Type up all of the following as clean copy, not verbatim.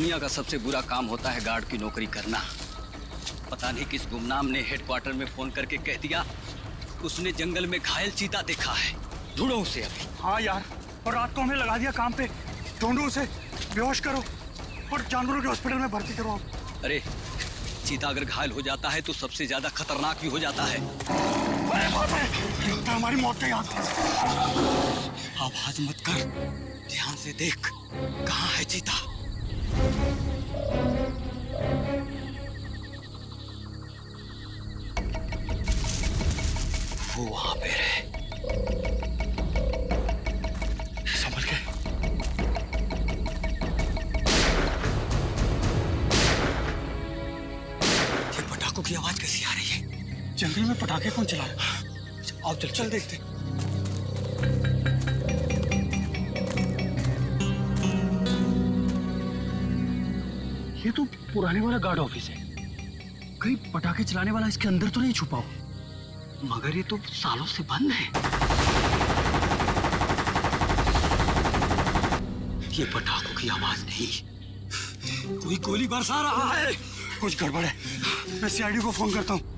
दुनिया का सबसे बुरा काम होता है गार्ड की नौकरी करना। पता नहीं किस गुमनाम ने हेडक्वार्टर में फोन करके कह दिया उसने जंगल में घायल चीता देखा है, ढूंढो उसे अभी। हाँ यार, और रात को हमें लगा दिया काम पे। ढूंढो उसे, बेहोश करो और जानवरों के हॉस्पिटल में भर्ती करो। अरे चीता अगर घायल हो जाता है तो सबसे ज्यादा खतरनाक भी हो जाता है। हमारी मौत का याद। आवाज मत कर, ध्यान से देख कहाँ है चीता। वो वहां पे है। संभल के। ये पटाखों की आवाज कैसी आ रही है? जंगल में पटाखे कौन चला रहा है? आओ चल देखते। ये तो पुराने वाला गार्ड ऑफिस है। कहीं पटाखे चलाने वाला इसके अंदर तो नहीं छुपा हो? मगर ये तो सालों से बंद है। ये पटाखों की आवाज नहीं, कोई गोली बरसा रहा है। कुछ गड़बड़ है, मैं सीआईडी को फोन करता हूँ।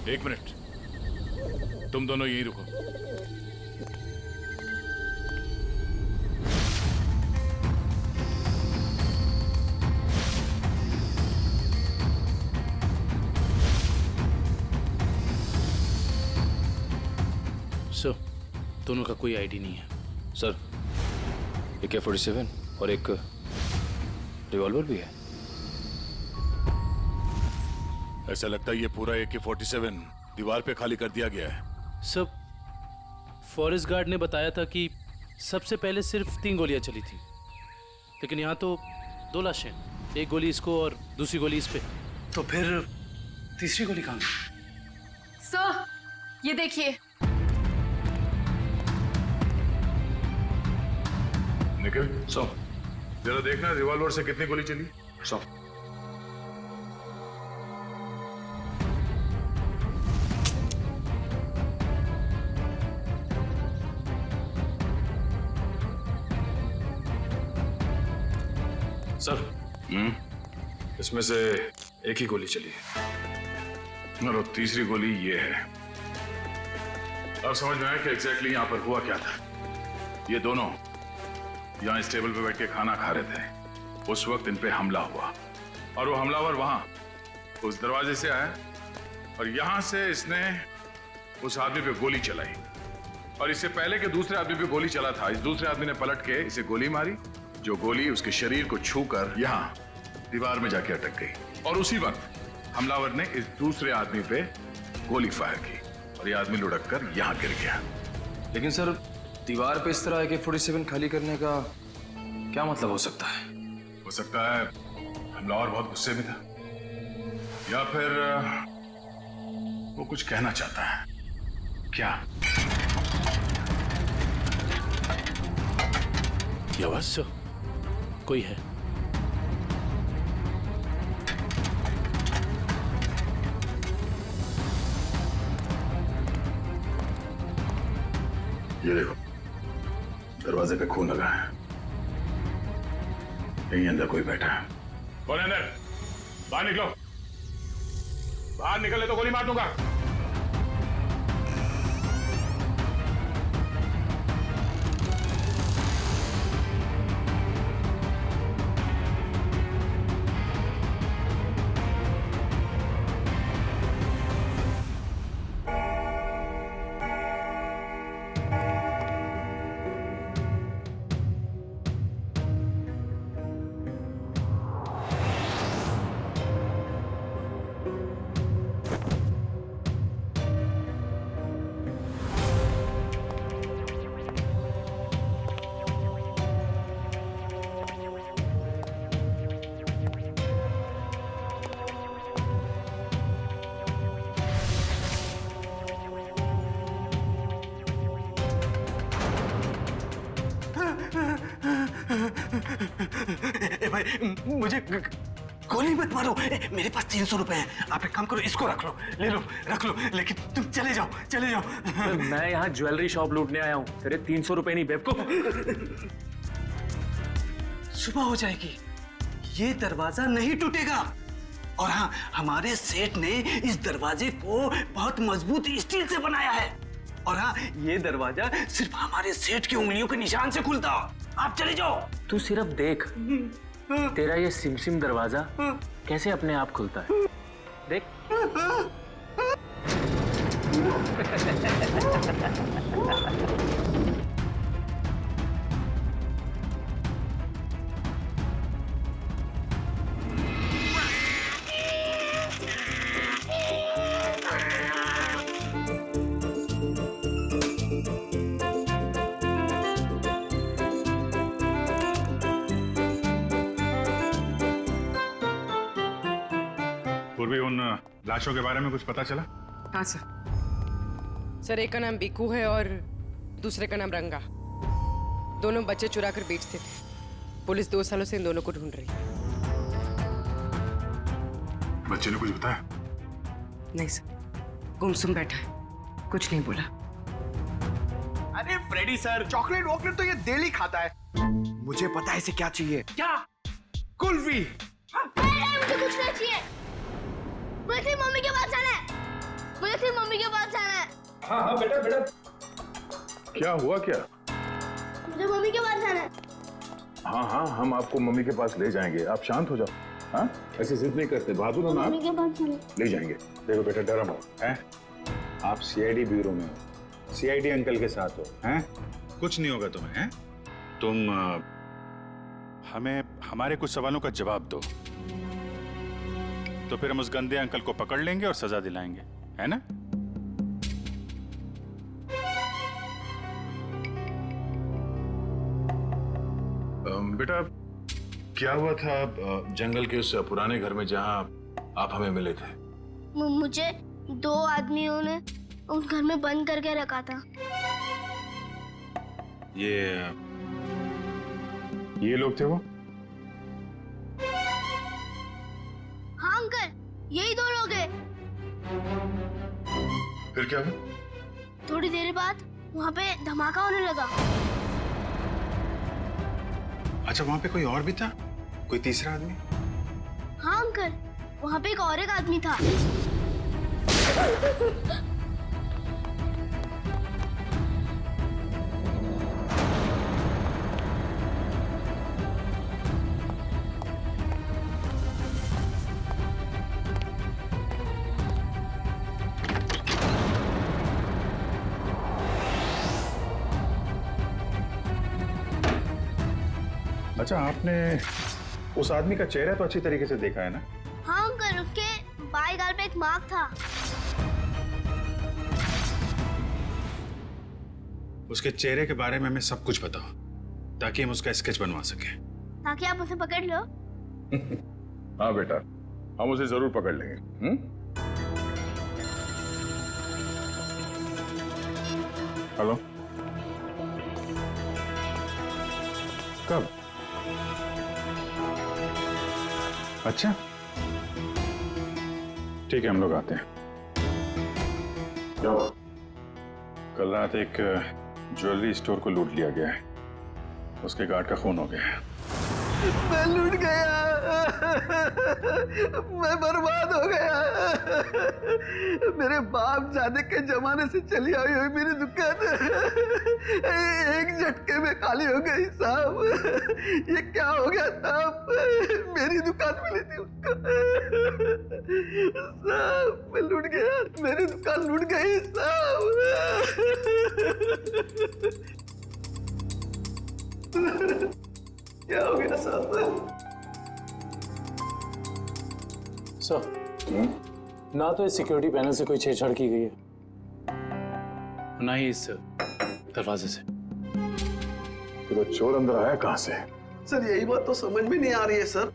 एक मिनट, तुम दोनों यहीं रुको। सर, दोनों का कोई आईडी नहीं है। सर, AK-47 और एक रिवॉल्वर भी है। ऐसा लगता है ये पूरा AK-47 दीवार पे खाली कर दिया गया है। सब फॉरेस्ट गार्ड ने बताया था कि सबसे पहले सिर्फ 3 गोलियां चली थी, लेकिन यहाँ तो 2 लाशें, एक गोली इसको और दूसरी गोली इस पे। तो फिर तीसरी गोली कहाँ गई? सर, ये देखिए। निखिल, जरा देखना रिवॉल्वर से कितनी गोली चली। सर, इसमें से एक ही गोली चली है। और तीसरी गोली ये है। अब समझ में आया कि एग्जैक्टली यहाँ पर हुआ क्या था। ये दोनों यहाँ इस टेबल पे बैठ के खाना खा रहे थे, उस वक्त इन पे हमला हुआ और वो हमलावर वहां उस दरवाजे से आया और यहां से इसने उस आदमी पे गोली चलाई और इससे पहले कि दूसरे आदमी पे गोली चला था, इस दूसरे आदमी ने पलट के इसे गोली मारी, जो गोली उसके शरीर को छूकर यहाँ दीवार में जाके अटक गई और उसी वक्त हमलावर ने इस दूसरे आदमी पे गोली फायर की और ये आदमी लुढ़क कर यहाँ गिर गया। लेकिन सर, दीवार पे इस तरह AK-47 खाली करने का क्या मतलब हो सकता है? हो सकता है हमलावर बहुत गुस्से में था या फिर वो कुछ कहना चाहता है। क्या? ये आवाज सर, कोई है। ये देखो, दरवाजे पे खून लगा है, यहीं अंदर कोई बैठा है। कौन है अंदर? बाहर निकलो, बाहर निकले तो गोली मार दूंगा। ए भाई मुझे गोली मत मारो। मेरे पास 300 रुपए हैं। आप एक काम करो, इसको रख लो, ले लो, रख लो, लेकिन तुम चले जाओ, चले जाओ। मैं यहाँ ज्वेलरी शॉप लूटने आया हूँ, तेरे 300 रुपए नहीं बेवकूफ। सुबह हो जाएगी, ये दरवाजा नहीं टूटेगा। और हाँ, हमारे सेठ ने इस दरवाजे को बहुत मजबूत स्टील से बनाया है। और हाँ, ये दरवाजा सिर्फ हमारे सेठ की उंगलियों के निशान से खुलता। आप चले जाओ। तू सिर्फ देख, तेरा ये सिमसिम दरवाजा कैसे अपने आप खुलता है, देख। पूर्वी, उन लाशों के बारे में कुछ पता चला? हाँ सर, एक का नाम बीकू है और दूसरे का नाम रंगा। दोनों बच्चे चुरा कर बेचते थे। पुलिस 2 सालों से इन दोनों को ढूंढ रही है। बच्चे ने कुछ बताया? नहीं सर, गुमसुम बैठा है, कुछ नहीं बोला। अरे फ्रेडी सर, चॉकलेट वॉकलेट तो ये डेली खाता है। मुझे पता है इसे क्या चाहिए। क्या? कुल्फी। मुझे कुछ नहीं चाहिए। मुझे तेरी मम्मी के पास जाना है। मुझे तेरी मम्मी के पास जाना है। हाँ हाँ बेटा बेटा। क्या हुआ क्या? मुझे मम्मी के पास जाना है। हाँ हाँ, हम आपको मम्मी के पास ले जाएंगे, आप शांत हो जाओ। हाँ, ऐसे जिद नहीं करते, बहादुर हो ना। मम्मी के पास जाना है। ले जाएंगे। देखो बेटा, डरो मत, हैं? आप सीआईडी ब्यूरो में हो, सीआईडी अंकल के साथ हो, हैं? कुछ नहीं होगा तुम्हें, हैं? तुम हमें हमारे कुछ सवालों का जवाब दो, तो फिर हम उस गंदे अंकल को पकड़ लेंगे और सजा दिलाएंगे, है ना? बेटा, क्या हुआ था जंगल के उस पुराने घर में जहां आप हमें मिले थे? मुझे 2 आदमियों ने उस घर में बंद करके रखा था। ये लोग थे वो? हाँ अंकल, यही 2 लोग हैं। फिर क्या हुआ? थोड़ी देर बाद वहाँ पे धमाका होने लगा। अच्छा, वहां पे कोई और भी था? कोई तीसरा आदमी? हाँ अंकल, वहाँ पे एक और एक आदमी था। अच्छा, आपने उस आदमी का चेहरा तो अच्छी तरीके से देखा है ना? हाँ अंकल, उसके बाएं गाल पे एक मार्क था। उसके चेहरे के बारे में हमें सब कुछ बताओ, ताकि हम उसका स्केच बनवा सकें। ताकि आप उसे पकड़ लो। हाँ बेटा, हम उसे जरूर पकड़ लेंगे। हेलो, कब? अच्छा, ठीक है, हम लोग आते हैं। क्या? कल रात एक ज्वेलरी स्टोर को लूट लिया गया है, उसके गार्ड का खून हो गया है। मैं लूट गया, मैं बर्बाद हो गया। मेरे बाप जाने के जमाने से चली आई हुई मेरी दुकान एक झटके में खाली हो गई साहब। ये क्या हो गया साहब? मेरी दुकान मिली थी उसको साहब। मैं लूट गया, मेरी दुकान लूट गई साहब। क्या हो गया साहब? सर, ना तो इस सिक्योरिटी पैनल से कोई छेड़छाड़ की गई है, ना ही इस दरवाजे से। तो चोर अंदर आया कहां से? सर, यही बात तो समझ में नहीं आ रही है सर।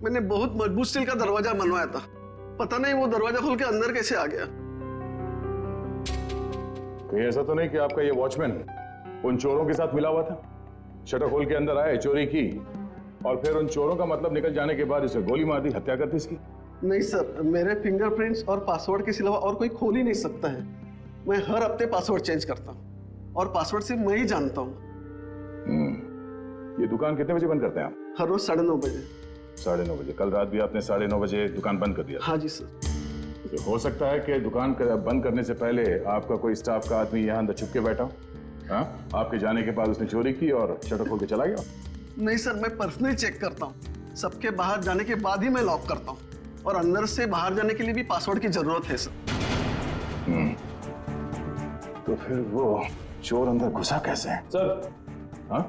मैंने बहुत मजबूत स्टील का दरवाजा बनवाया था, पता नहीं वो दरवाजा खोल के अंदर कैसे आ गया। कहीं ऐसा तो नहीं कि आपका ये वॉचमैन उन चोरों के साथ मिला हुआ था? शटर खोल के अंदर आए, चोरी की और फिर उन चोरों का मतलब निकल जाने के बाद इसे गोली मार दी, हत्या कर दी इसकी। नहीं सर, मेरे फिंगरप्रिंट्स और पासवर्ड के सिवा और कोई खोल ही नहीं सकता है। मैं हर हफ्ते पासवर्ड चेंज करता हूँ और पासवर्ड सिर्फ मैं ही जानता हूँ। ये दुकान कितने बजे बंद करते हैं आप? हर रोज 9:30 बजे। 9:30 बजे? कल रात भी आपने 9:30 बजे दुकान बंद कर दिया? हाँ जी सर। तो हो सकता है कि दुकान बंद करने से पहले आपका कोई स्टाफ का आदमी यहाँ अंदर छुप के बैठा हो। हाँ, आपके जाने के बाद उसने चोरी की और शटर खोल के चला गया। नहीं सर, मैं पर्सनली चेक करता हूँ। सबके बाहर जाने के बाद ही मैं लॉक करता हूँ और अंदर से बाहर जाने के लिए भी पासवर्ड की जरूरत है सर। तो फिर वो चोर अंदर घुसा कैसे है? सर, हाँ?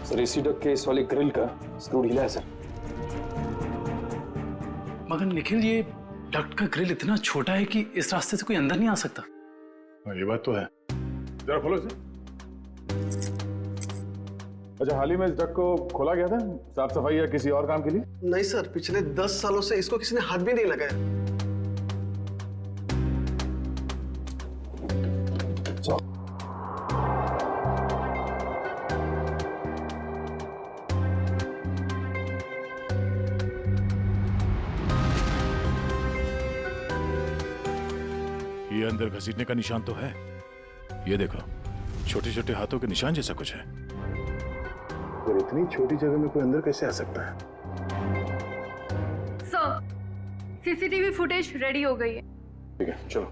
सर एसी डक के इस वाले ग्रिल का स्क्रू ढीला है सर। मगर निखिल, ये डक्ट का ग्रिल इतना छोटा है कि इस रास्ते से कोई अंदर नहीं आ सकता। हाँ, ये बात तो है। जरा खोलो इसे। अच्छा, हाल ही में इस डक को खोला गया था साफ सफाई या किसी और काम के लिए? नहीं सर, पिछले 10 सालों से इसको किसी ने हाथ भी नहीं लगाया। ये अंदर घसीटने का निशान तो है। ये देखो, छोटे छोटे हाथों के निशान जैसा कुछ है। और इतनी छोटी जगह में कोई अंदर कैसे आ सकता है? सर, सीसीटीवी फुटेज रेडी हो गई है। ठीक है, चलो।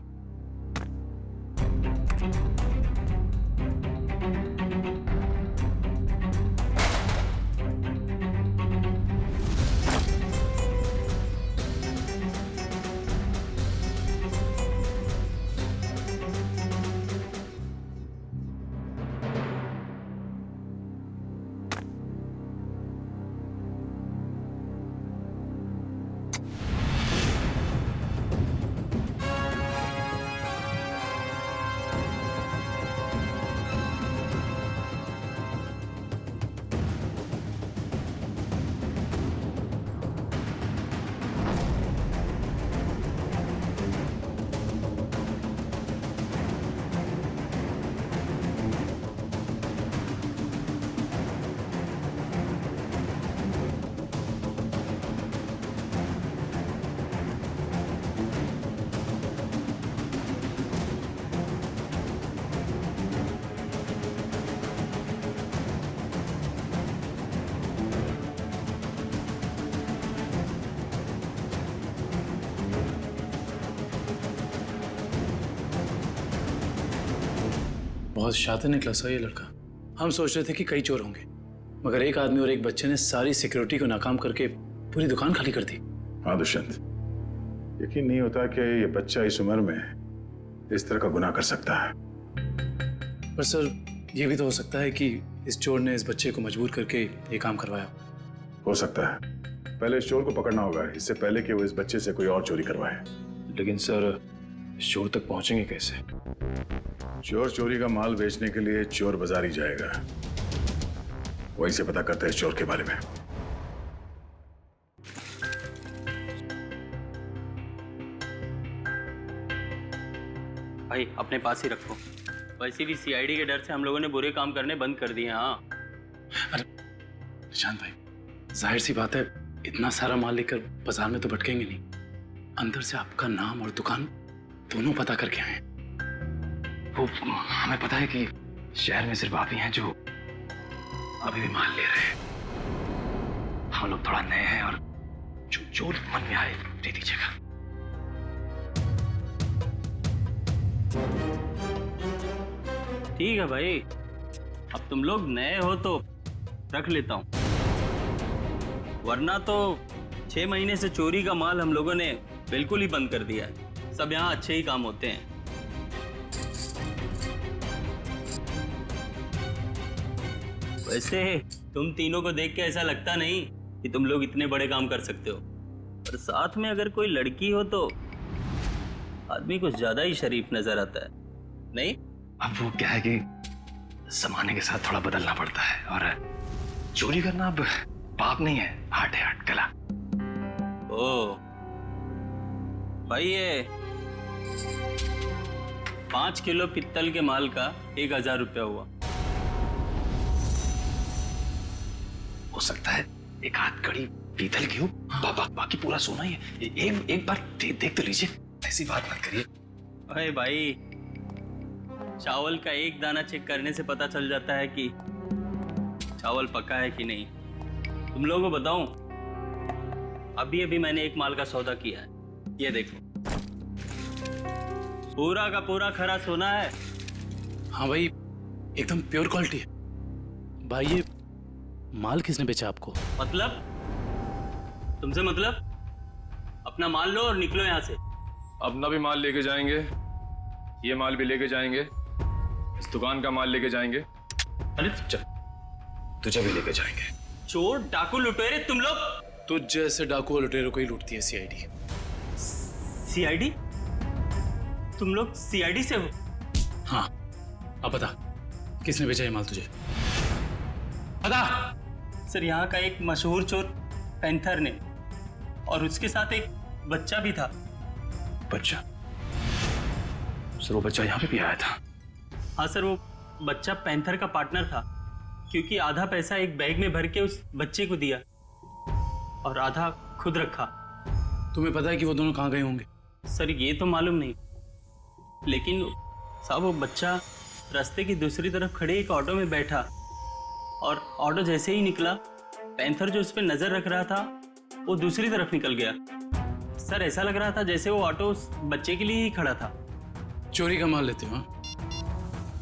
बहुत शातिर निकला सर ये लड़का। हम सोच रहे थे कि कई चोर होंगे, मगर एक आदमी और एक बच्चे ने सारी सिक्योरिटी को नाकाम करके पूरी दुकान खाली कर दी। हाँ दुष्यंत, यकीन नहीं होता कि ये बच्चा इस उम्र में इस तरह का गुनाह कर सकता है। पर सर, ये भी तो हो सकता है कि इस चोर ने इस बच्चे को मजबूर करके ये काम करवाया। हो सकता है। पहले इस चोर को पकड़ना होगा, इससे पहले कि वो इस बच्चे से कोई और चोरी करवाए। लेकिन सर, चोर तक पहुंचेंगे कैसे? चोर चोरी का माल बेचने के लिए चोर बाजार ही जाएगा। वहीं से पता करते हैं इस चोर के बारे में। भाई अपने पास ही रखो। वैसे भी सीआईडी के डर से हम लोगों ने बुरे काम करने बंद कर दिए। हाँ अरे निशांत भाई, जाहिर सी बात है, इतना सारा माल लेकर बाजार में तो भटकेंगे नहीं। अंदर से आपका नाम और दुकान दोनों पता करके आए। वो हमें पता है कि शहर में सिर्फ आप ही हैं जो अभी भी माल ले रहे हैं। हम लोग थोड़ा नए हैं और जो मन में आए दे दीजिएगा। ठीक है भाई, अब तुम लोग नए हो तो रख लेता हूँ, वरना तो 6 महीने से चोरी का माल हम लोगों ने बिल्कुल ही बंद कर दिया है। सब यहाँ अच्छे ही काम होते हैं। वैसे तुम तीनों को देख के ऐसा लगता नहीं कि तुम लोग इतने बड़े काम कर सकते हो, पर साथ में अगर कोई लड़की हो तो आदमी कुछ ज्यादा ही शरीफ नजर आता है, नहीं? अब वो क्या है कि जमाने के साथ थोड़ा बदलना पड़ता है, और चोरी करना अब पाप नहीं है, आर्ट है, आर्ट कला। ओ भाई, ये 5 किलो पित्तल के माल का 1000 रुपया हुआ। हो सकता है एक हाथ कड़ी पीतल की हो, बाकी पूरा सोना ही है। एक बार देख तो लीजिए, ऐसी बात मत करिए। अरे भाई, चावल का एक दाना चेक करने से पता चल जाता है कि चावल पका है कि नहीं। तुम लोगों को बताऊं, अभी मैंने एक माल का सौदा किया है, ये देखो, पूरा का पूरा खरा सोना है। हाँ भाई, एकदम प्योर क्वालिटी है। भाई ये माल किसने बेचा आपको? मतलब? तुमसे मतलब? अपना माल लो और निकलो यहाँ से। अपना भी माल लेके जाएंगे, ये माल भी लेके जाएंगे, इस दुकान का माल लेके जाएंगे। अरे चल, तुझे भी लेके जाएंगे। चोर डाकू लुटेरे तुम लोग। तुझ जैसे डाकू और लुटेरों को ही लूटती है सीआईडी। सीआईडी? तुम लोग सीआईडी से हो? हाँ, अब बता किसने बेचा ये माल तुझे? बता। सर, यहाँ का एक मशहूर चोर पैंथर ने, और उसके साथ एक बच्चा भी था। बच्चा? सर वो बच्चा यहाँ पे भी आया था? हाँ सर, वो बच्चा पैंथर का पार्टनर था, क्योंकि आधा पैसा एक बैग में भर के उस बच्चे को दिया और आधा खुद रखा। तुम्हें पता है कि वो दोनों कहाँ गए होंगे? सर ये तो मालूम नहीं, लेकिन साहब वो बच्चा रास्ते की दूसरी तरफ खड़े एक ऑटो में बैठा, और ऑटो जैसे ही निकला, पैंथर जो उस पर नजर रख रहा था वो दूसरी तरफ निकल गया। सर ऐसा लग रहा था जैसे वो ऑटो उस बच्चे के लिए ही खड़ा था। चोरी का माल लेते हो?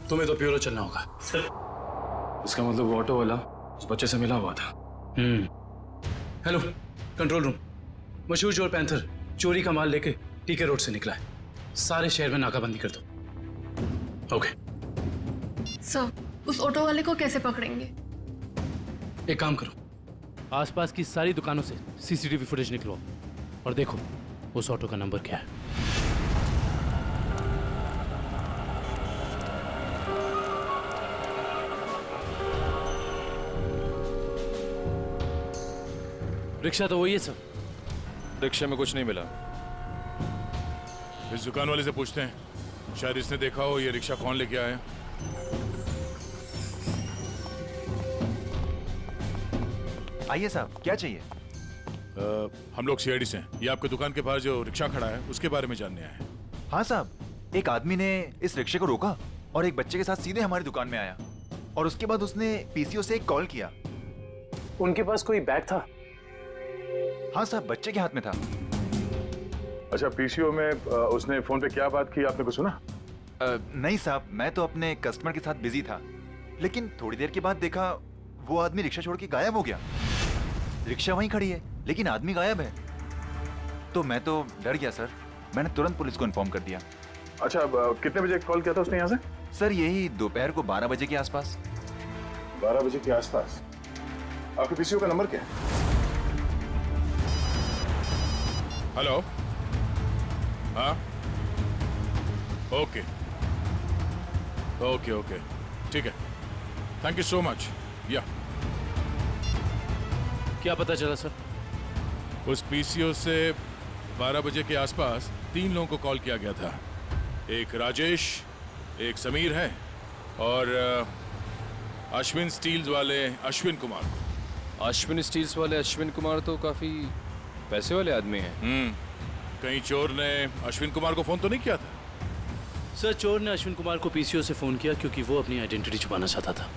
तुम्हें तो प्योरो चलना होगा। सर इसका मतलब वो ऑटो वाला उस बच्चे से मिला हुआ था। हेलो कंट्रोल रूम, मशहूर चोर पैंथर चोरी का माल लेके टीके रोड से निकला है। सारे शहर में नाकाबंदी कर दो। ओके सर, उस ऑटो वाले को कैसे पकड़ेंगे? एक काम करो, आसपास की सारी दुकानों से सीसीटीवी फुटेज निकलवाओ और देखो उस ऑटो का नंबर क्या है। रिक्शा तो वही है सर। रिक्शे में कुछ नहीं मिला। इस दुकान वाले से पूछते हैं, शायद इसने देखा हो ये रिक्शा कौन लेके आया। आइए साहब, क्या चाहिए? हम लोग सीआईडी से हैं। ये आपके दुकान के बाहर जो रिक्शा खड़ा है उसके बारे में जानने आए हैं। हाँ साहब, एक आदमी ने इस रिक्शे को रोका और एक बच्चे के साथ सीधे हमारी दुकान में आया, और उसके बाद उसने पीसीओ से एक कॉल किया। उनके पास कोई बैग था? हाँ साहब, बच्चे के हाथ में था। अच्छा, पीसीओ में उसने फोन पे क्या बात की, आपने कुछ सुना? नहीं साहब, मैं तो अपने कस्टमर के साथ बिजी था, लेकिन थोड़ी देर के बाद देखा वो आदमी रिक्शा छोड़ के गायब हो गया। रिक्शा वहीं खड़ी है लेकिन आदमी गायब है। तो मैं तो डर गया सर, मैंने तुरंत पुलिस को इन्फॉर्म कर दिया। अच्छा, कितने बजे कॉल किया था उसने यहाँ से? सर यही दोपहर को 12 बजे के आसपास। 12 बजे के आसपास। आपके पीसीओ का नंबर क्या है? हेलो, हाँ, ओके ओके ओके, ठीक है, थैंक यू सो मच। या क्या पता चला सर? उस पीसीओ से 12 बजे के आसपास 3 लोगों को कॉल किया गया था। एक राजेश, एक समीर है, और अश्विन स्टील्स वाले अश्विन कुमार। अश्विन स्टील्स वाले अश्विन कुमार तो काफी पैसे वाले आदमी हैं। कहीं चोर ने अश्विन कुमार को फोन तो नहीं किया था? सर चोर ने अश्विन कुमार को पीसीओ से फोन किया क्योंकि वो अपनी आइडेंटिटी छुपाना चाहता था,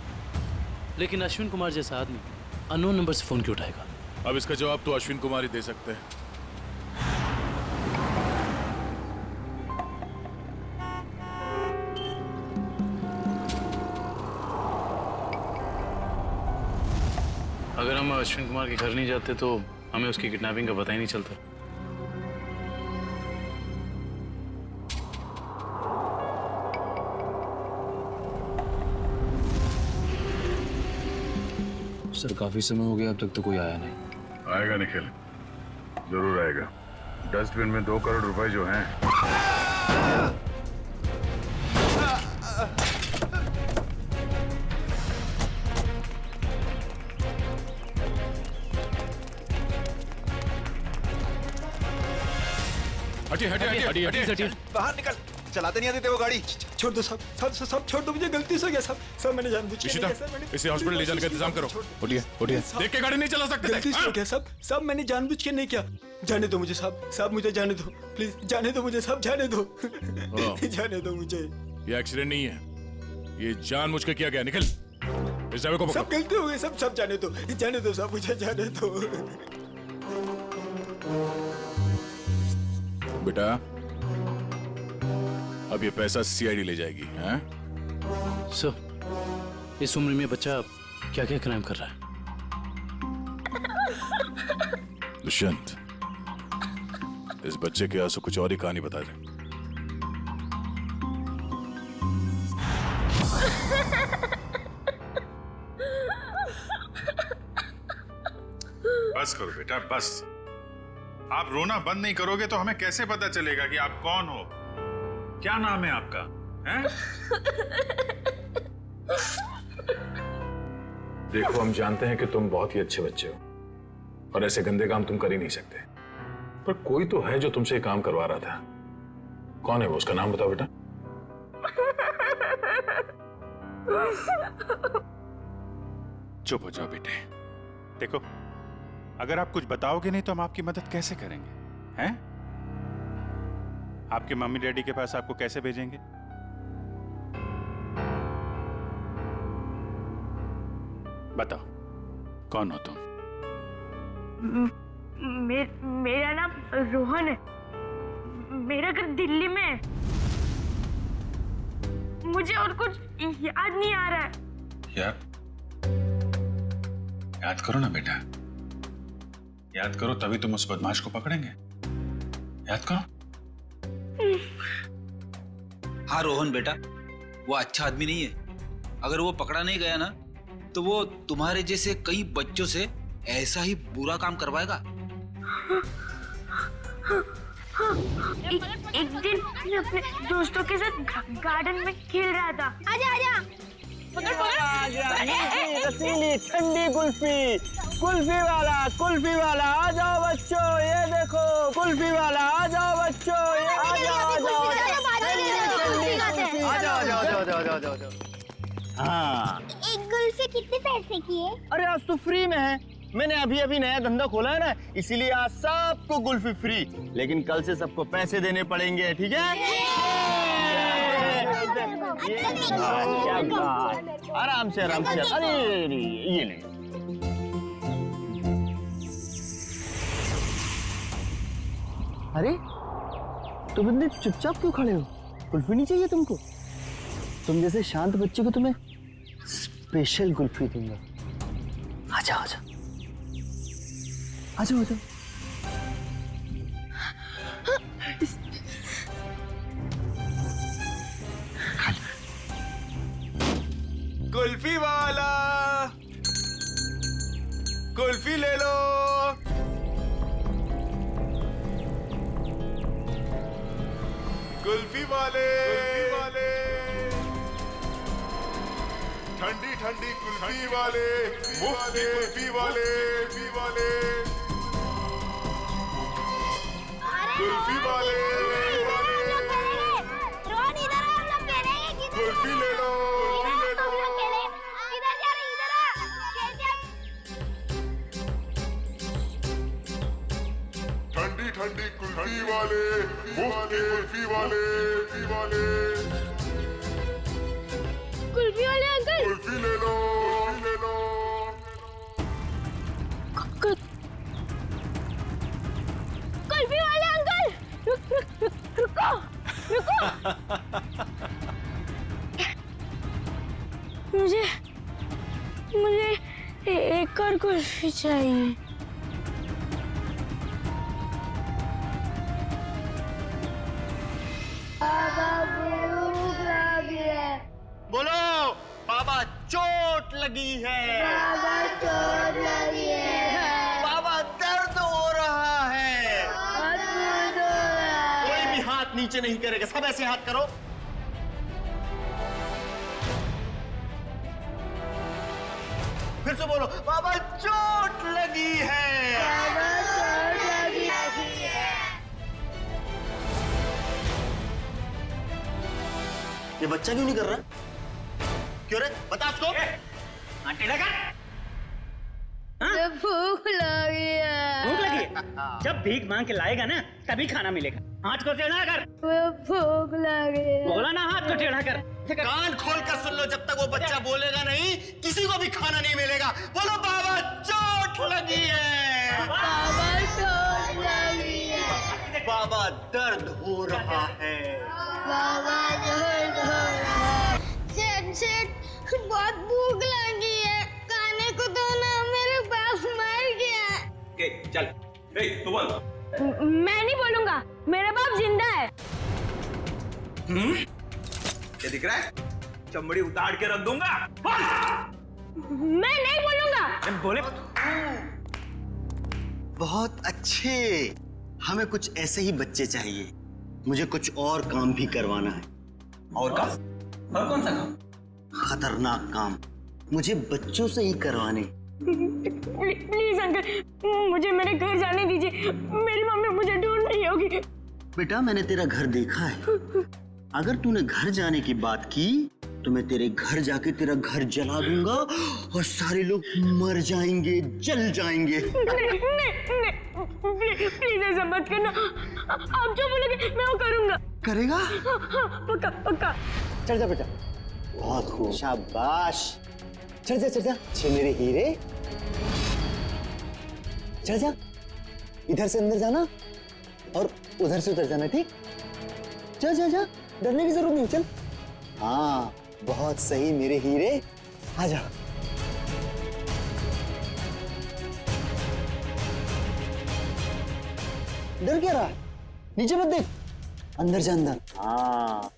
लेकिन अश्विन कुमार जैसा आदमी अननोन नंबर से फोन क्यों उठाएगा? अब इसका जवाब तो अश्विन कुमार ही दे सकते हैं। अगर हम अश्विन कुमार के घर नहीं जाते तो हमें उसकी किडनैपिंग का पता ही नहीं चलता। सर काफी समय हो गया, अब तक तो कोई आया नहीं। आएगा निखिल, जरूर आएगा। डस्टबिन में 2 करोड़ रुपए जो हैं। हटिए हटिए हटिए हटिए, बाहर निकल। चलाते नहीं आते थे वो गाड़ी। छोड़ दो साहब, सब छोड़ दो, मुझे गलती से हो गया साहब। साहब मैंने जानबूझ के नहीं किया सर, मैंने इसे हॉस्पिटल ले जाने का इंतजाम करो। उठिए उठिए, देख के गाड़ी नहीं चला सकते। गलती से हो गया साहब, साहब मैंने जानबूझ के नहीं किया। जाने दो मुझे साहब, साहब मुझे जाने दो प्लीज, जाने दो मुझे साहब, जाने दो जाने दो मुझे। ये एक्सीडेंट नहीं है, ये जानबूझ के किया गया। निकल, इस ड्राइवर को पकड़ो। सब गलती हो गई, सब जाने दो साहब, मुझे जाने दो। बेटा अब ये पैसा सीआईडी ले जाएगी। हैं? सर, इस उम्र में बच्चा क्या क्या क्राइम कर रहा है? दुष्यंत, इस बच्चे के आंसू कुछ और ही कहानी बता दे। बस करो बेटा, बस। आप रोना बंद नहीं करोगे तो हमें कैसे पता चलेगा कि आप कौन हो? क्या नाम है आपका? हैं? देखो, हम जानते हैं कि तुम बहुत ही अच्छे बच्चे हो और ऐसे गंदे काम तुम कर ही नहीं सकते, पर कोई तो है जो तुमसे काम करवा रहा था। कौन है वो? उसका नाम बताओ बेटा। चुप हो जाओ बेटे। देखो, अगर आप कुछ बताओगे नहीं तो हम आपकी मदद कैसे करेंगे? हैं? आपके मम्मी डैडी के पास आपको कैसे भेजेंगे? बताओ, कौन हो तुम? मेरा नाम रोहन है, मेरा घर दिल्ली में है। मुझे और कुछ याद नहीं आ रहा है। याद करो ना बेटा, याद करो, तभी तुम उस बदमाश को पकड़ेंगे। याद करो। हाँ रोहन बेटा, वो अच्छा आदमी नहीं है। अगर वो पकड़ा नहीं गया ना तो वो तुम्हारे जैसे कई बच्चों से ऐसा ही बुरा काम करवाएगा। एक दिन मैं अपने दोस्तों के साथ गार्डन में खेल रहा था। आजा आजा, रसीली ठंडी कुल्फी, कुल्फी वाला आ जाओ बच्चों, ये देखो कुल्फी वाला आ जाओ बच्चों, ये आ जाओ। हाँ, एक कुल्फी कितने पैसे की है? अरे आज तो फ्री में है। मैंने अभी नया धंधा खोला है ना, इसीलिए आज सबको कुल्फी फ्री, लेकिन कल से सबको पैसे देने पड़ेंगे, ठीक है? आराम से अरे ये ले। अरे तुम इतने चुपचाप क्यों खड़े हो? कुल्फी नहीं चाहिए तुमको? तुम जैसे शांत बच्चे को तुम्हें स्पेशल कुल्फी दूंगा। आजा आजा आजा आजा। कुल्फी वाला, कुल्फी ले लो। कुल्फी वाले, ठंडी ठंडी कुल्फी वाले, मुफ्त की कुल्फी वाले, कुल्फी वाले, रोहन इधर आ, हम लोग कह रहे हैं कि कुल्फी ले लो। ठंडी ठंडी कुल्फी वाले, मुफ्त की कुल्फी वाले, कुल्फी वाले अंकल, कुल्फी ले लो। कुल्फी वाले अंकल, रुको। मुझे एक और कुल्फी चाहिए। बोलो बाबा चोट लगी है, बाबा चोट लगी है, बाबा दर्द हो रहा है। कोई भी हाथ नीचे नहीं करेगा, सब ऐसे हाथ करो। फिर से बोलो, बाबा चोट लगी है, बाबा चोट लगी है। ये बच्चा क्यों नहीं कर रहा? क्यों रे? बता उसको। भूख लगी है। भूख लगी है? जब भीख मांग के लाएगा ना तभी खाना मिलेगा। हाथ को टेढ़ा कर। भूख लगी है। बोला ना हाथ को टेढ़ा कर। कान खोल कर सुन लो, जब तक वो बच्चा बोलेगा नहीं किसी को भी खाना नहीं मिलेगा। बोलो बाबा चोट लगी है। बाबा चोट लगी है। बाबा दर्द हो रहा है। बाबा दर्द हो रहा है। सेठ बहुत भूख लगी है, खाने को दो ना, मेरे बाप मर गया। चल तू बोल। मैं नहीं बोलूंगा, मेरा बाप जिंदा है। क्या दिख रहा है? चमड़ी उतार के रख दूंगा। मैं नहीं बोलूंगा। बोले बहुत अच्छे, हमें कुछ ऐसे ही बच्चे चाहिए। मुझे कुछ और काम भी करवाना है। और काम? और कौन सा काम? खतरनाक काम मुझे बच्चों से ही करवाने। प्लीज अंकल, मुझे मेरे घर जाने दीजिए। मेरी मम्मी मुझे ढूंढ रही होगी। बेटा मैंने तेरा घर देखा है। अगर तूने घर जाने की बात की तो मैं तेरे घर जाके तेरा घर जला दूंगा और सारे लोग मर जाएंगे, जल जाएंगे। प्लीज ऐसा मत करना। आप जो बोलोगे मैं वो करूंगा। करेगा? पक्का पक्का। चढ़ जा बेटा। बहुत खूब, शाबाश। चढ़ जा छे मेरे हीरे। चढ़ जा। इधर से अंदर जाना और उधर से उधर जाना, ठीक? जा। डरने की जरूरत नहीं, चल। हाँ बहुत सही मेरे हीरे, आजा। डर क्या रहा? नीचे मत देख, अंदर जा अंदर। हाँ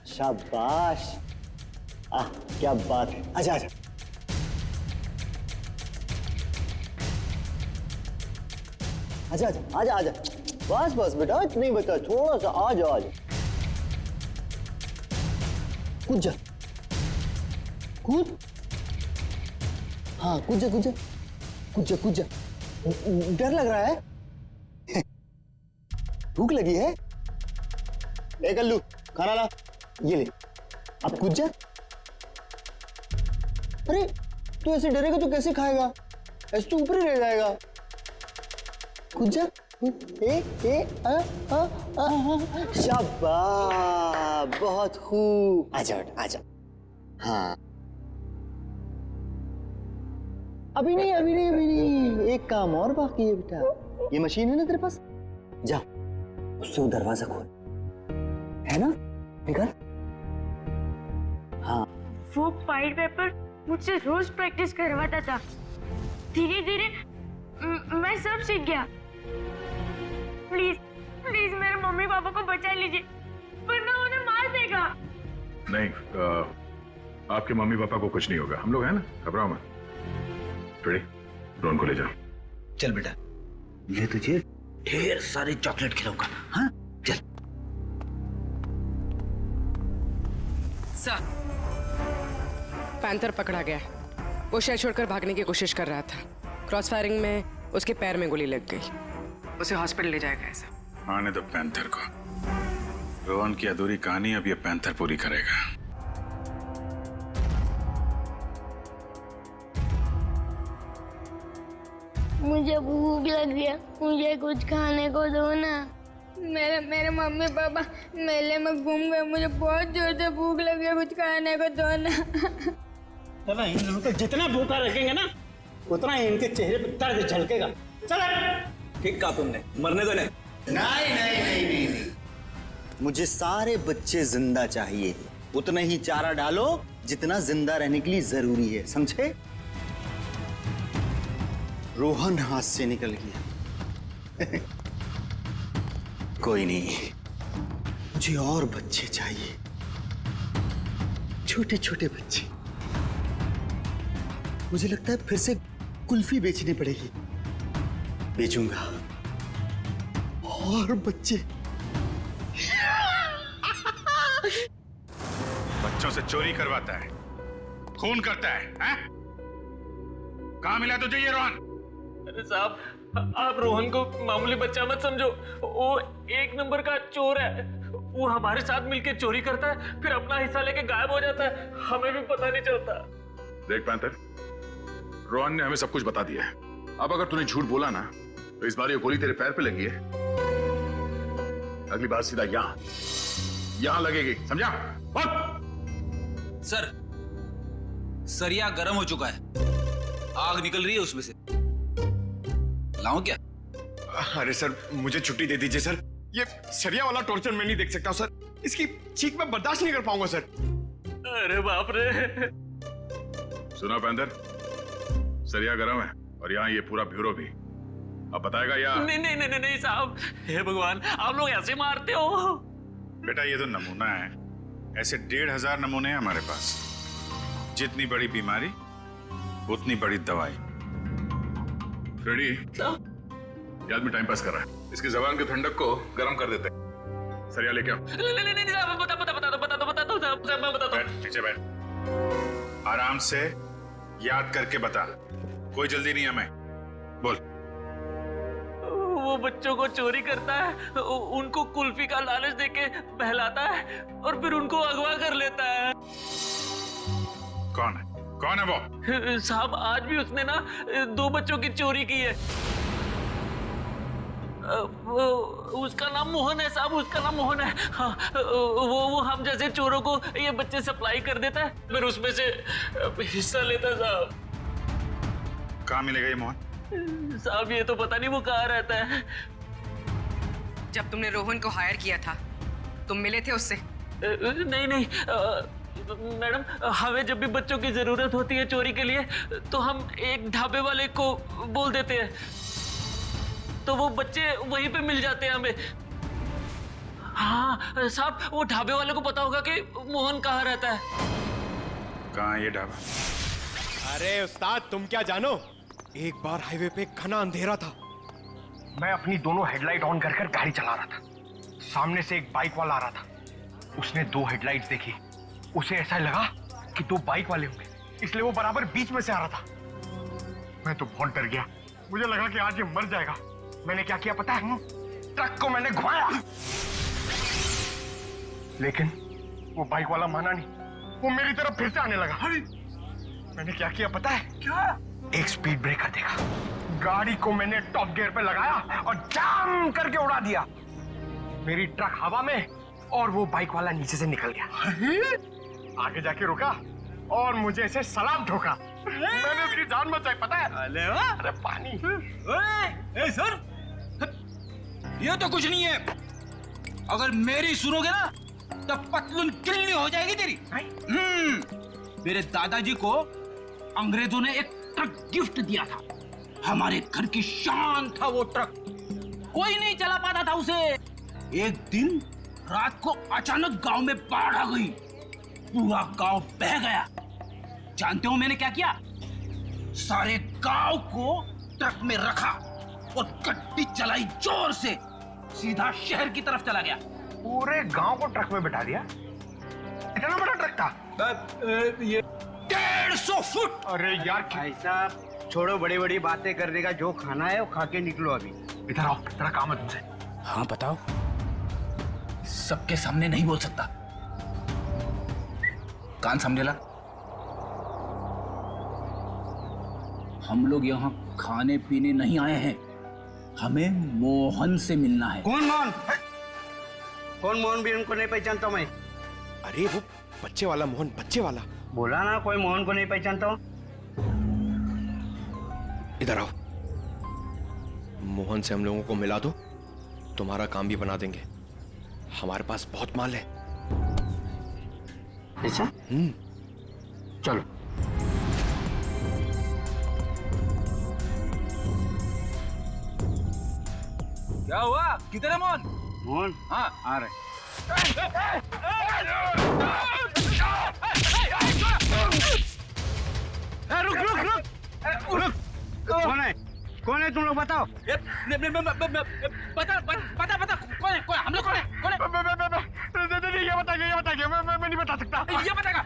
शाबाश। क्या बात है। आजा। आजा। बस बेटा, इतना ही बचा, थोड़ा सा। आजा। कूद जा, कूद। हाँ कूद जा। डर लग रहा है? भूख लगी है? ए कल्लू, खाना ला, ये ले। अब कूद जा। अरे तू ऐसे डरेगा तो कैसे खाएगा? ऐसे तो ऊपर ही रह जाएगा। कूद जा। शाबाश, बहुत खूब। आजा। हाँ अभी नहीं, एक काम और बाकी है बेटा। ये मशीन है ना तेरे पास, जा उससे वो दरवाजा खोल, है ना? निकल। हाँ वो फाइल पेपर मुझसे रोज प्रैक्टिस करवाता था। धीरे धीरे मैं सब सीख गया। प्लीज मेरे मम्मी पापा को बचा लीजिए, वरना उन्हें मार देगा। नहीं, आपके मम्मी पापा को कुछ नहीं होगा, हम लोग हैं ना, घबराओ मत। ड्रोन को ले जाओ। चल बेटा, मैं तुझे ढेर सारे चॉकलेट खिलाऊंगा। हाँ चल। सर, पैंथर पकड़ा गया। वो शहर छोड़कर भागने की कोशिश कर रहा था। क्रॉस फायरिंग में उसके पैर में गोली लग गई। उसे हॉस्पिटल ले जाएगा ऐसा। आने दो पैंथर को। रोहन की अधूरी कहानी अब ये पैंथर पूरी करेगा। मुझे भूख लगी है, मुझे कुछ खाने को दो ना। मेरे मम्मी पापा मेले में घूम गए, मुझे बहुत जोर से भूख लगी है, कुछ खाने को दो ना। चलो इन लोगों को जितना भूखा रखेंगे ना उतना ही इनके चेहरे पे दर्द झलकेगा। चलो। ठीक कहा तुमने, मरने दो इन्हें। नहीं। मुझे सारे बच्चे जिंदा चाहिए। उतना ही चारा डालो जितना जिंदा रहने के लिए जरूरी है, समझे? रोहन हाथ से निकल गया। कोई नहीं, मुझे और बच्चे चाहिए, छोटे छोटे बच्चे। मुझे लगता है फिर से कुल्फी बेचनी पड़ेगी। बेचूंगा और बच्चे। बच्चों से चोरी करवाता है, खून करता है, हैं? कहाँ मिला तुझे ये रोहन? अरे साहब, आप रोहन को मामूली बच्चा मत समझो, वो एक नंबर का चोर है। वो हमारे साथ मिलकर चोरी करता है, फिर अपना हिस्सा लेके गायब हो जाता है, हमें भी पता नहीं चलता। देख पैंथर, रोहन ने हमें सब कुछ बता दिया है। अब अगर तूने झूठ बोला ना तो इस बार ये गोली तेरे पैर पे लगी है, अगली बार सीधा यहां लगेगी, समझा? सर, सरिया गर्म हो चुका है, आग निकल रही है उसमें से। लाऊं क्या? अरे सर, मुझे छुट्टी दे दीजिए सर। ये सरिया वाला टॉर्चर मैं नहीं देख सकता सर। इसकी चीख मैं बर्दाश्त नहीं कर पाऊंगा सर। अरे बाप रे। सुना पैंथर, सरिया गर्म है और यहाँ ये पूरा ब्यूरो भी। अब बताएगा या? नहीं साहब, हे भगवान, आप लोग ऐसे मारते हो? बेटा ये तो नमूना है, ऐसे 1500 नमूने हैं हमारे पास। जितनी बड़ी बीमारी उतनी बड़ी दवाई। फ्रेडी, ये आदमी टाइम पास कर रहा है, इसकी जबान की ठंडक को गर्म कर देते हैं। सरिया लेके आओ। नहीं साहब, बता दो साहब, मैं बता दो। बैठ, नीचे बैठ, आराम से याद करके बता, कोई जल्दी नहीं है। मैं बोल। वो बच्चों को चोरी करता है, उनको कुल्फी का लालच देके बहलाता है और फिर उनको अगवा कर लेता है। कौन है वो? साहब, आज भी उसने ना 2 बच्चों की चोरी की है। उसका नाम मोहन है साहब, उसका नाम मोहन है। हाँ, वो हम जैसे चोरों को ये बच्चे सप्लाई कर देता है, फिर उसमें से हिस्सा लेता है साहब। कहाँ मिलेगा ये मोहन? साहब ये तो पता नहीं वो कहाँ रहता है। जब तुमने रोहन को हायर किया था, तुम मिले थे उससे? नहीं मैडम, हमें जब भी बच्चों की जरूरत होती है चोरी के लिए तो हम एक ढाबे वाले को बोल देते हैं, तो वो बच्चे वहीं पे मिल जाते हैं हमें। हाँ साहब, वो ढाबे वाले को पता होगा कि मोहन कहाँ रहता है। कहाँ ये ढाबा? अरे उस्ताद, तुम क्या जानो, एक बार हाईवे पे घना अंधेरा था। मैं अपनी दोनों हेडलाइट ऑन कर गाड़ी चला रहा था। सामने से एक बाइक वाला आ रहा था। उसने 2 हेडलाइट्स देखी, उसे ऐसा लगा कि 2 बाइक वाले होंगे, इसलिए वो बराबर बीच में से आ रहा था। मैं तो बहुत डर गया, मुझे लगा कि आज ये मर जाएगा। मैंने क्या किया पता है? ट्रक को मैंने घुमाया, लेकिन वो बाइक वाला माना नहीं, वो मेरी तरफ फिर से आने लगा। मैंने क्या किया पता है? क्या? एक स्पीड ब्रेकर देखा, गाड़ी को मैंने टॉप गियर पे लगाया और जाम करके उड़ा दिया। मेरी ट्रक हवा में और वो बाइक वाला नीचे से निकल गया। आगे जाके रुका और मुझे ऐसे सलाम ठोका। मैंने उसकी जान बचाई पता है? अरे पानी। ए सर, ये तो कुछ नहीं है। अगर मेरी सुनोगे ना तो पतलून किल्ली हो जाएगी तेरी। मेरे दादाजी को अंग्रेजों ने एक ट्रक गिफ्ट दिया था, हमारे घर की शान था वो ट्रक, कोई नहीं चला पाता था उसे। एक दिन रात को अचानक गांव में बाढ़ आ गई, पूरा गांव बह गया। जानते हो मैंने क्या किया? सारे गांव को ट्रक में रखा और गड्डी चलाई जोर से, सीधा शहर की तरफ चला गया। पूरे गांव को ट्रक में बिठा दिया? इतना बड़ा ट्रक था? ये 150 फुट। अरे यार भाई साहब, छोड़ो बड़ी बड़ी बातें करने का, जो खाना है वो खा के निकलो अभी। इधर आओ, तेरा काम है तुमसे। हाँ बताओ। सबके सामने नहीं बोल सकता, कान सामने ला। हम लोग यहाँ खाने पीने नहीं आए हैं, हमें मोहन से मिलना है। कौन मोहन? कौन मोहन? भी उनको नहीं पहचानता मैं। अरे वो बच्चे वाला मोहन, बच्चे वाला। बोला ना कोई मोहन को नहीं पहचानता हूँ। इधर आओ, मोहन से हम लोगों को मिला दो, तुम्हारा काम भी बना देंगे। हमारे पास बहुत माल है। ऐसा? चलो। क्या हुआ? किधर है मोहन? मोहन? हाँ आ रहे। रुक रुक रुक रुक। कौन है? कौन है तुम लोग बताओ? बता कौन है? हम लोग कौन है? ये बताइए, मैं नहीं बता सकता। ये बताएगा।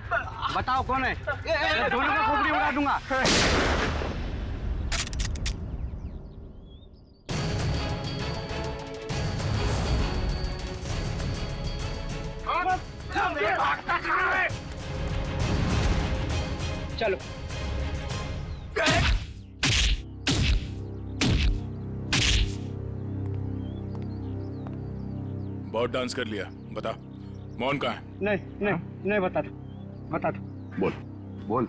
बताओ कौन है? दोनों का खोपड़ी उड़ा दूंगा। चलो। बहुत डांस कर लिया, बता मोहन कहाँ है? नहीं बता दो, बता दो। बोल बोल।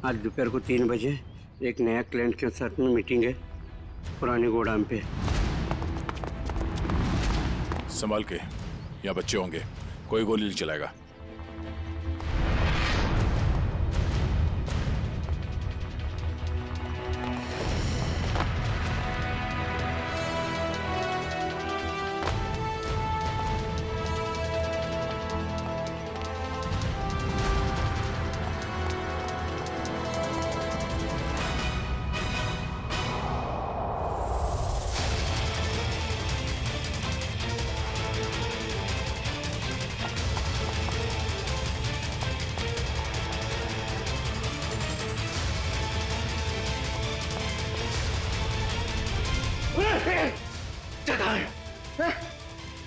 आज दोपहर को 3 बजे एक नया क्लाइंट के साथ में मीटिंग है पुरानी गोदाम पे। संभाल के, यहाँ बच्चे होंगे, कोई गोली नहीं चलाएगा।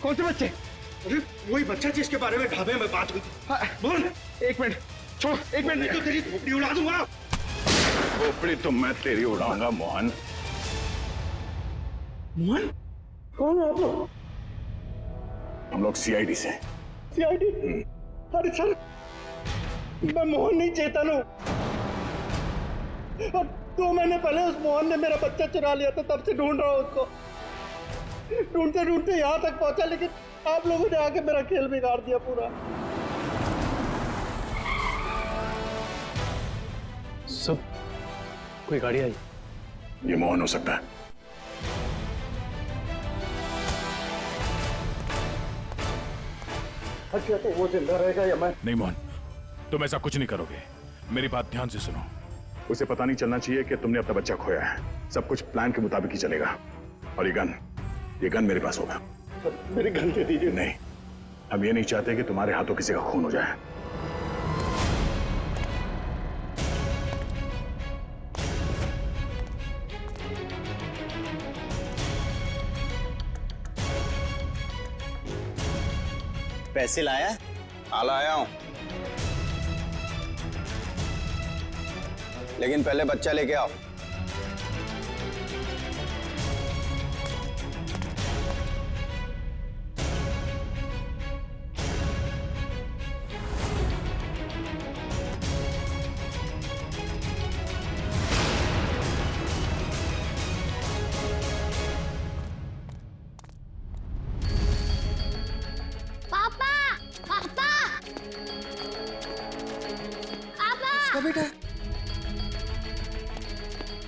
कौन से बच्चे? अरे वही बच्चा जिसके बारे में ढाबे में बात हुई थी। बोल। 1 मिनट छोड़, 1 मिनट नहीं तो तेरी खोपड़ी उड़ा दूंगा। खोपड़ी तो मैं तेरी उड़ाऊंगा मोहन। मोहन? कौन हो आप लोग? हम लोग सीआईडी से। सीआईडी? अरे सर, मैं मोहन नहीं, चेतन हूँ। और 2 महीने पहले उस मोहन ने मेरा बच्चा चुरा लिया था, तब से ढूंढ रहा हूँ उसको। ढूंढते ढूंढते यहाँ तक पहुंचा, लेकिन आप लोगों ने आके मेरा खेल बिगाड़ दिया पूरा। सब कोई गाड़ी आई? ये मोहन हो सकता है। अच्छा, तो वो जिंदा रहेगा या मैं? नहीं मोहन, तुम ऐसा कुछ नहीं करोगे। मेरी बात ध्यान से सुनो। उसे पता नहीं चलना चाहिए कि तुमने अपना बच्चा खोया है। सब कुछ प्लान के मुताबिक ही चलेगा। और ये गन मेरे पास होगा। मेरी गन दे दीजिए। नहीं, हम ये नहीं चाहते कि तुम्हारे हाथों किसी का खून हो जाए। पैसे लाया? हाँ लाया हूं, लेकिन पहले बच्चा लेके आओ। पापा, पापा, पापा। बेटा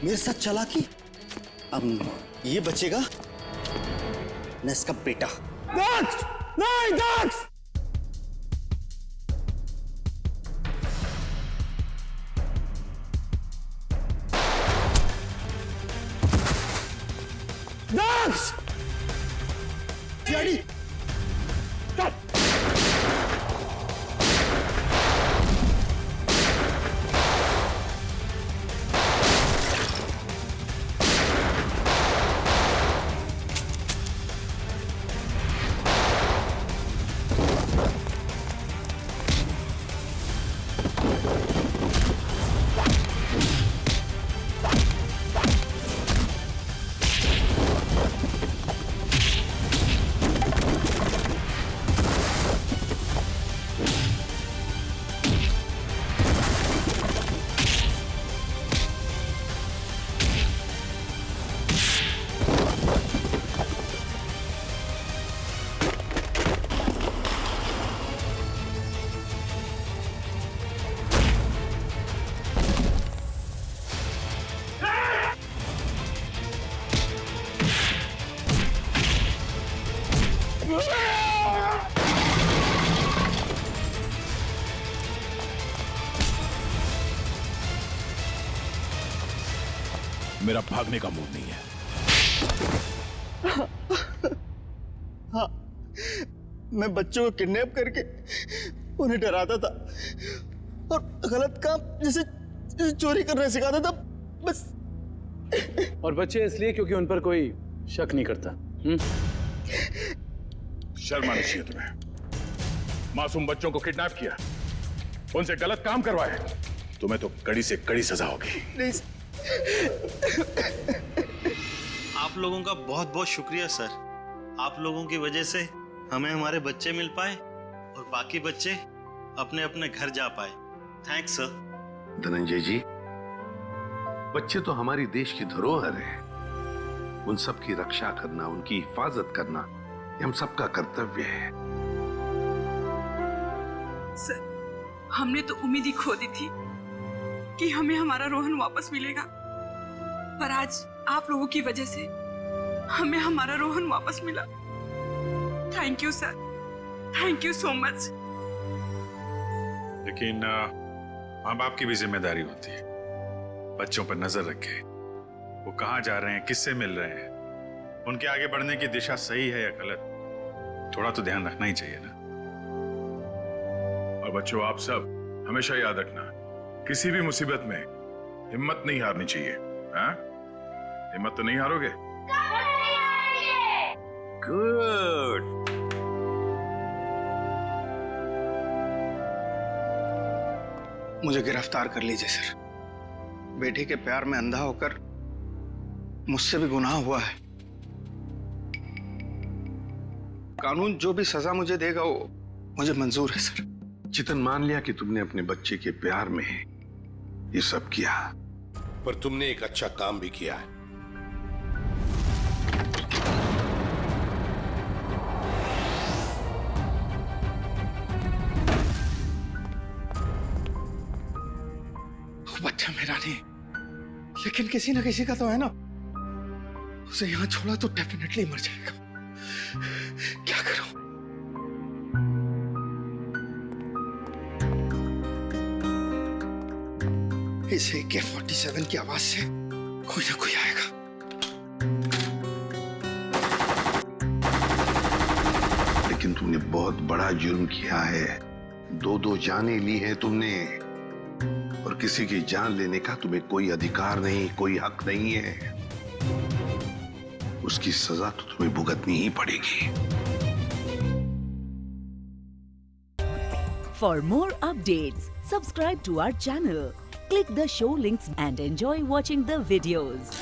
मेरे साथ चालाकी, अब ये बचेगा न इसका बेटा। दक्ष! नहीं दक्ष! दक्ष! डैडी! मेरा भागने का मूड नहीं है। हाँ, मैं बच्चों को किडनैप करके उन्हें डराता था और गलत काम जैसे चोरी करना सिखाता था, बस। और बच्चे इसलिए क्योंकि उन पर कोई शक नहीं करता। शर्म आनी चाहिए तुम्हें। मासूम बच्चों को किडनैप किया, उनसे गलत काम करवाए, तुम्हें तो कड़ी से कड़ी सजा होगी। नहीं आप लोगों का बहुत बहुत शुक्रिया सर। आप लोगों की वजह से हमें हमारे बच्चे मिल पाए और बाकी बच्चे अपने अपने घर जा पाए। Thanks sir. धनंजय जी, बच्चे तो हमारी देश की धरोहर है। उन सब की रक्षा करना, उनकी हिफाजत करना ये हम सबका कर्तव्य है। सर, हमने तो उम्मीद ही खो दी थी कि हमें हमारा रोहन वापस मिलेगा, पर आज आप लोगों की वजह से हमें हमारा रोहन वापस मिला। Thank you sir, thank you so much. लेकिन माँ बाप की भी जिम्मेदारी होती है, बच्चों पर नजर रखें। वो कहाँ जा रहे हैं, किससे मिल रहे हैं, उनके आगे बढ़ने की दिशा सही है या गलत, थोड़ा तो ध्यान रखना ही चाहिए ना। और बच्चों, आप सब हमेशा याद रखना, किसी भी मुसीबत में हिम्मत नहीं हारनी चाहिए। हाँ? हिम्मत तो नहीं हारोगे? गुड। मुझे गिरफ्तार कर लीजिए सर। बेटी के प्यार में अंधा होकर मुझसे भी गुनाह हुआ है। कानून जो भी सजा मुझे देगा वो मुझे मंजूर है सर। जितन मान लिया कि तुमने अपने बच्चे के प्यार में ये सब किया, पर तुमने एक अच्छा काम भी किया है। बच्चा मेरा नहीं, लेकिन किसी ना किसी का तो है ना। उसे यहां छोड़ा तो डेफिनेटली मर जाएगा। क्या करूं? इस AK-47 की आवाज से कोई ना कोई आएगा। लेकिन तुमने बहुत बड़ा जुर्म किया है। दो जानें ली है तुमने, और किसी की जान लेने का तुम्हें कोई अधिकार नहीं, कोई हक नहीं है। उसकी सजा तो तुम्हें भुगतनी ही पड़ेगी। For more updates, subscribe to our channel, click the show links and enjoy watching the videos.